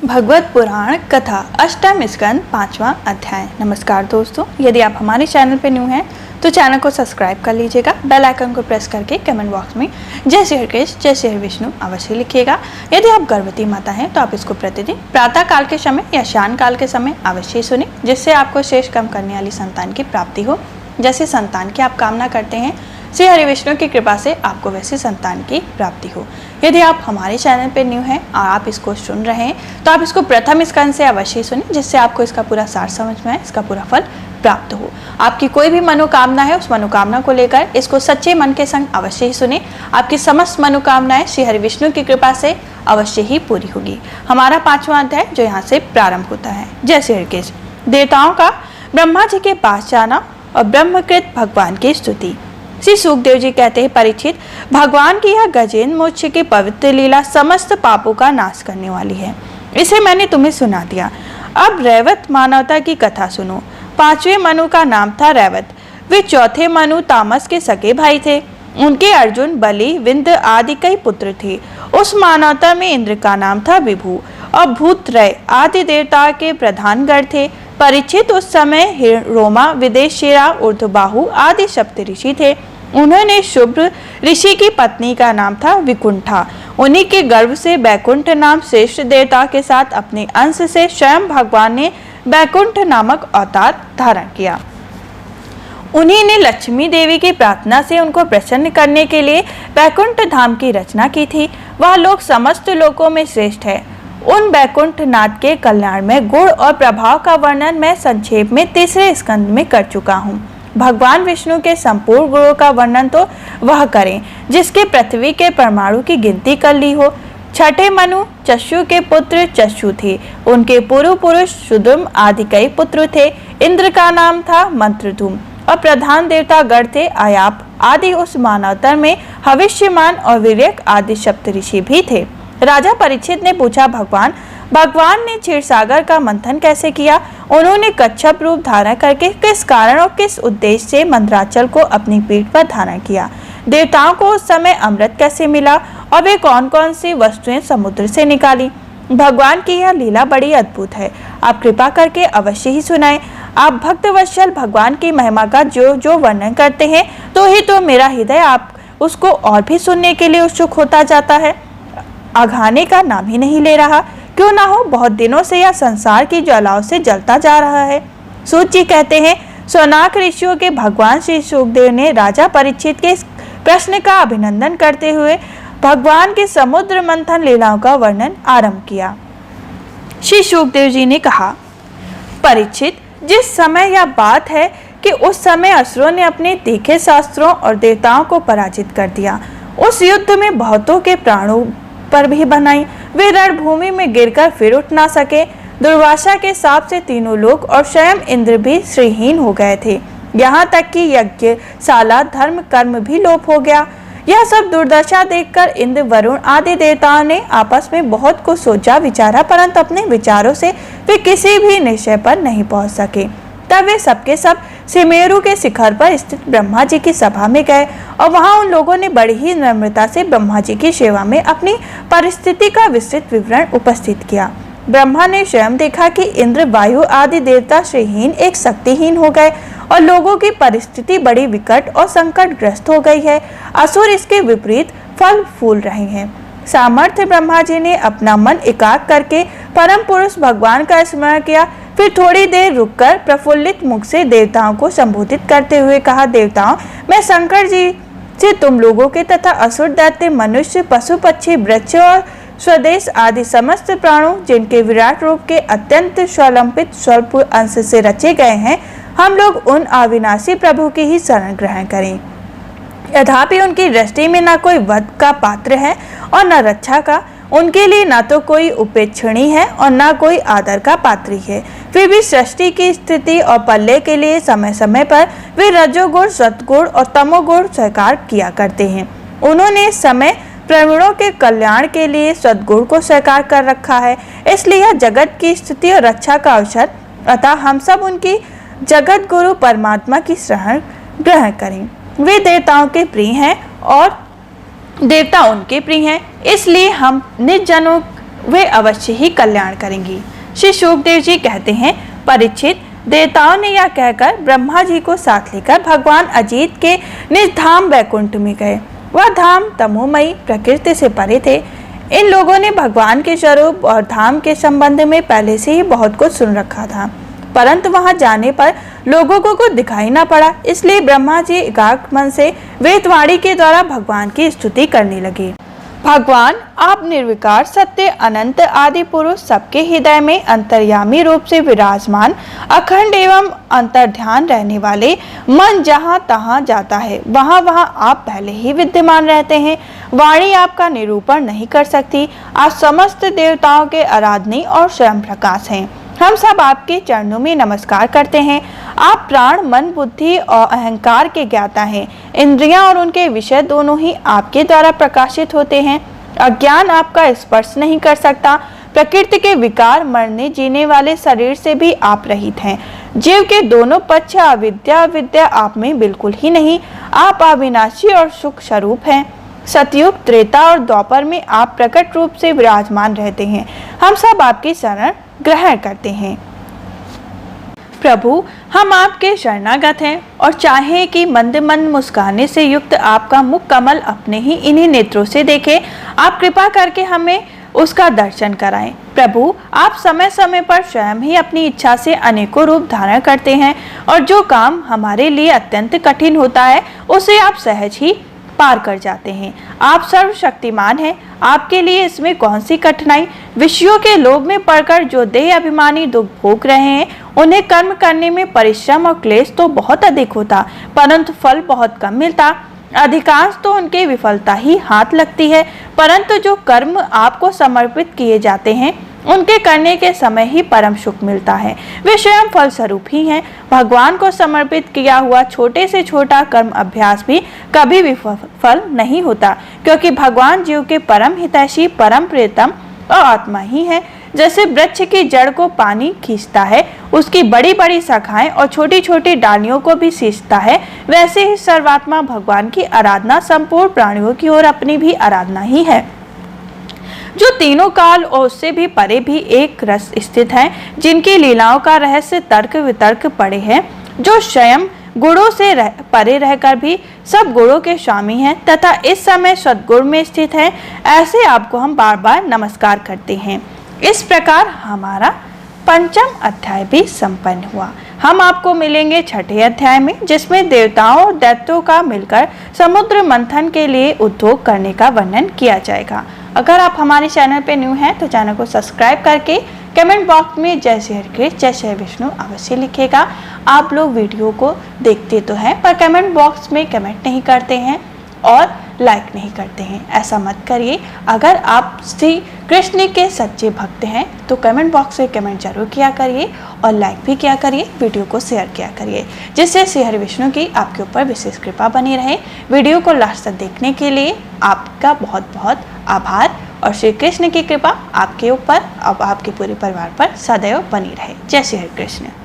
भगवत पुराण कथा अष्टम स्कंद 5वां अध्याय। नमस्कार दोस्तों, यदि आप हमारे चैनल पर न्यू हैं तो चैनल को सब्सक्राइब कर लीजिएगा। बेल आइकन को प्रेस करके कमेंट बॉक्स में जय श्री हरिकृष्ण जय श्री विष्णु अवश्य लिखिएगा। यदि आप गर्भवती माता हैं तो आप इसको प्रतिदिन प्रातः काल के समय या शाम काल के समय अवश्य सुने, जिससे आपको शेष कम करने वाली संतान की प्राप्ति हो। जैसे संतान की आप कामना करते हैं, श्री हरि विष्णु की कृपा से आपको वैसी संतान की प्राप्ति हो। यदि आप हमारे चैनल पर न्यू हैं और आप इसको सुन रहे हैं तो आप इसको प्रथम स्कंद से अवश्य सुनें, जिससे आपको इसका पूरा सार समझ में आए, इसका पूरा फल प्राप्त हो। आपकी कोई भी मनोकामना है, उस मनोकामना को लेकर इसको सच्चे मन के संग अवश्य ही सुने। आपकी समस्त मनोकामनाएं श्री हरि विष्णु की कृपा से अवश्य ही पूरी होगी। हमारा 5वां अध्याय जो यहाँ से प्रारंभ होता है। जय श्री हरिकृष्ण। देवताओं का ब्रह्मा जी के पास जाना और ब्रह्मकृत भगवान की स्तुति। श्री सुखदेव जी कहते हैं, परीक्षित, भगवान की यह गजेंद्र मोक्ष की पवित्र लीला समस्त पापों का नाश करने वाली है। इसे मैंने तुम्हें सुना दिया। अब रैवत मानवता की कथा सुनो। 5वें मनु का नाम था रैवत। वे चौथे मनु तामस के सगे भाई थे। उनके अर्जुन, बलि, विंध्य आदि कई पुत्र थे। उस मानवता में इंद्र का नाम था विभु और भूत्रय आदि देवता के प्रधान गण थे। परीक्षित, उस समय रोमा, विदेशिरा, ऊर्ध्वबाहु आदि सप्त ऋषि थे। उन्होंने शुभ्र ऋषि की पत्नी का नाम था विकुंठा। उन्हीं के गर्भ से बैकुंठ नाम श्रेष्ठ देवता के साथ अपने अंश से स्वयं भगवान ने बैकुंठ नामक अवतार धारण किया। उन्हीं ने लक्ष्मी देवी की प्रार्थना से उनको प्रसन्न करने के लिए बैकुंठ धाम की रचना की थी। वह लोक समस्त लोकों में श्रेष्ठ है। उन बैकुंठ नाथ के कल्याण में गुण और प्रभाव का वर्णन मैं संक्षेप में 3रे स्कंद में कर चुका हूँ। भगवान विष्णु के संपूर्ण गुणों का वर्णन तो वह करें जिसके पृथ्वी के परमाणु की गिनती कर ली हो। छठे मनु चक्षु के पुत्र चक्षु थे। उनके पूर्व पुरुष सुदुम आदि कई पुत्र थे। इंद्र का नाम था मंत्रधूम और प्रधान देवता गण थे आयाप आदि। उस मानवतर में हविष्यमान और वीर्यक आदि सप्त ऋषि भी थे। राजा परीक्षित ने पूछा, भगवान ने क्षीरसागर का मंथन कैसे किया? उन्होंने कच्छप रूप धारण करके किस कारण और किस उद्देश्य से मंदराचल को अपनी पीठ पर धारण किया? देवताओं को उस समय अमृत कैसे मिला और वे कौन कौन सी वस्तुएं समुद्र से निकाली? भगवान की यह लीला बड़ी अद्भुत है। आप कृपा करके अवश्य ही सुनाएं। आप भक्तवत्सल भगवान की महिमा का जो वर्णन करते हैं तो ही तो मेरा हृदय आप उसको और भी सुनने के लिए उत्सुक होता जाता है। अघाने का नाम ही नहीं ले रहा। क्यों ना हो, बहुत दिनों से यह संसार की ज्वालाओं से जलता जा रहा है। सूत जी कहते हैं, सोनाक ऋषियों के भगवान श्री सुखदेव ने राजा परीक्षित के प्रश्न का अभिनंदन करते हुए भगवान के समुद्र मंथन लीलाओं का वर्णन आरंभ किया। श्री सुखदेव जी ने कहा, परीक्षित, जिस समय यह बात है कि उस समय असुरों ने अपने तीखे शास्त्रों और देवताओं को पराजित कर दिया। उस युद्ध में बहुतों के प्राणों पर भी बनाई। वे रणभूमि में गिरकर फिर उठ ना सके। दुर्वासा के शाप से तीनों लोग और स्वयं इंद्र भी श्रीहीन हो गए थे। यहाँ तक कि यज्ञशाला धर्म कर्म भी लोप हो गया। यह सब दुर्दशा देखकर इंद्र, वरुण आदि देवताओं ने आपस में बहुत कुछ सोचा विचारा, परंतु अपने विचारों से वे किसी भी निश्चय पर नहीं पहुंच सके। तब वे सबके सब सिमेरु के शिखर पर स्थित ब्रह्मा जी की सभा में गए और वहां उन लोगों ने बड़ी ही नम्रता से ब्रह्मा जी की सेवा में अपनी परिस्थिति का विस्तृत विवरण उपस्थित किया। ब्रह्मा ने स्वयं देखा कि इंद्र, वायु आदि देवता श्रीहीन एक शक्तिहीन हो गए और लोगों की परिस्थिति बड़ी विकट और संकटग्रस्त हो गई है। असुर इसके विपरीत फल फूल रहे हैं। सामर्थ्य ब्रह्मा जी ने अपना मन एकाग्र करके परम पुरुष भगवान का स्मरण किया। फिर थोड़ी देर रुककर प्रफुल्लित मुख से देवताओं को संबोधित करते हुए कहा, देवताओं, मैं शंकर जी से तुम लोगों के तथा असुर, दैत्य, मनुष्य, पशु पक्षी, वृक्ष और स्वदेश आदि समस्त प्राणों जिनके विराट रूप के अत्यंत स्वलंबित स्वल्प अंश से रचे गए हैं, हम लोग उन अविनाशी प्रभु की ही शरण ग्रहण करें। यद्यपि उनकी दृष्टि में न कोई वध का पात्र है और न रक्षा का। उनके लिए न तो कोई उपेक्षणी है और न कोई आदर का पात्री है। फिर भी सृष्टि की स्थिति और पल्ले के लिए समय समय पर वे रजोगुण, सतगुण और तमोगुण स्वीकार किया करते हैं। उन्होंने समय प्रवीणों के कल्याण के लिए सद्गुण को स्वीकार कर रखा है। इसलिए यह जगत की स्थिति और रक्षा का अवसर, अतः हम सब उनकी जगत गुरु परमात्मा की शरण ग्रहण करें। वे देवताओं के प्रिय हैं और देवता उनके प्रिय हैं। इसलिए हम निज जनों वे अवश्य ही कल्याण करेंगी। श्री शुकदेव जी कहते हैं, परीक्षित, देवताओं ने यह कहकर ब्रह्मा जी को साथ लेकर भगवान अजित के निज धाम वैकुंठ में गए। वह धाम तमोमयी प्रकृति से परे थे। इन लोगों ने भगवान के स्वरूप और धाम के संबंध में पहले से ही बहुत कुछ सुन रखा था, परंतु वहां जाने पर लोगों को कुछ दिखाई न पड़ा। इसलिए ब्रह्मा जी एकाग्र मन से वेदवाणी के द्वारा भगवान की स्तुति करने लगे। भगवान, आप निर्विकार, सत्य, अनंत, आदि पुरुष, सबके हृदय में अंतर्यामी रूप से विराजमान, अखंड एवं अंतर्ध्यान रहने वाले, मन जहाँ तहाँ जाता है वहाँ वहाँ आप पहले ही विद्यमान रहते हैं। वाणी आपका निरूपण नहीं कर सकती। आप समस्त देवताओं के आराधनीय और स्वयं प्रकाश हैं। हम सब आपके चरणों में नमस्कार करते हैं। आप प्राण, मन, बुद्धि और अहंकार के ज्ञाता हैं। इंद्रियां और उनके विषय दोनों ही आपके द्वारा प्रकाशित होते हैं। अज्ञान आपका स्पर्श नहीं कर सकता। प्रकृति के विकार, मरने जीने वाले शरीर से भी आप रहित हैं। जीव के दोनों पक्ष, अविद्या विद्या आप में बिल्कुल ही नहीं। आप अविनाशी और सुख स्वरूप हैं। सतयुग, त्रेता और द्वापर में आप प्रकट रूप से विराजमान रहते हैं। हम सब आपकी शरण ग्रहण करते हैं। प्रभु, हम आपके शरणागत हैं और चाहे कि मंद मंद मुस्काने से युक्त आपका मुख कमल अपने ही इन्हीं नेत्रों से देखें, आप कृपा करके हमें उसका दर्शन कराएं। प्रभु, आप समय समय पर स्वयं ही अपनी इच्छा से अनेकों रूप धारण करते हैं और जो काम हमारे लिए अत्यंत कठिन होता है उसे आप सहज ही पार कर जाते हैं। आप सर्वशक्तिमान हैं। आपके लिए इसमें कौन सी कठिनाई। विषयों के लोभ में पड़कर जो देह अभिमानी दुख भोग रहे हैं, उन्हें कर्म करने में परिश्रम और क्लेश तो बहुत अधिक होता, परंतु फल बहुत कम मिलता। अधिकांश तो उनके विफलता ही हाथ लगती है, परंतु जो कर्म आपको समर्पित किए जाते हैं उनके करने के समय ही परम सुख मिलता है। वे स्वयं फल स्वरूप ही हैं। भगवान को समर्पित किया हुआ छोटे से छोटा कर्म अभ्यास भी कभी विफल नहीं होता, क्योंकि भगवान जीव के परम हितैषी, परम प्रियतम और आत्मा ही है। जैसे वृक्ष की जड़ को पानी खींचता है, उसकी बड़ी बड़ी शाखाएं और छोटी छोटी डालियों को भी सींचता है, वैसे ही सर्वात्मा भगवान की आराधना संपूर्ण प्राणियों की ओर अपनी भी आराधना ही है, जो तीनों काल और उससे भी परे भी एक रस स्थित है, जिनकी लीलाओं का रहस्य तर्क वितर्क पड़े हैं, जो स्वयं गुणों से परे रहकर भी सब गुणों के स्वामी हैं तथा इस समय सद्गुण में स्थित है। ऐसे आपको हम बार बार नमस्कार करते हैं। इस प्रकार हमारा पंचम अध्याय भी संपन्न हुआ। हम आपको मिलेंगे छठे अध्याय में, जिसमें देवताओं और दैत्यों का मिलकर समुद्र मंथन के लिए उद्योग करने का वर्णन किया जाएगा। अगर आप हमारे चैनल पे न्यू हैं तो चैनल को सब्सक्राइब करके कमेंट बॉक्स में जय श्री हरिकृष्ण, जय श्री विष्णु अवश्य लिखेगा। आप लोग वीडियो को देखते तो हैं पर कमेंट बॉक्स में कमेंट नहीं करते हैं और लाइक नहीं करते हैं, ऐसा मत करिए। अगर आप श्री कृष्ण के सच्चे भक्त हैं तो कमेंट बॉक्स में कमेंट जरूर किया करिए और लाइक भी किया करिए, वीडियो को शेयर किया करिए, जिससे श्री हरि विष्णु की आपके ऊपर विशेष कृपा बनी रहे। वीडियो को लास्ट तक देखने के लिए आपका बहुत बहुत आभार और श्री कृष्ण की कृपा आपके ऊपर और आपके पूरे परिवार पर सदैव बनी रहे। जय श्री हरि कृष्ण।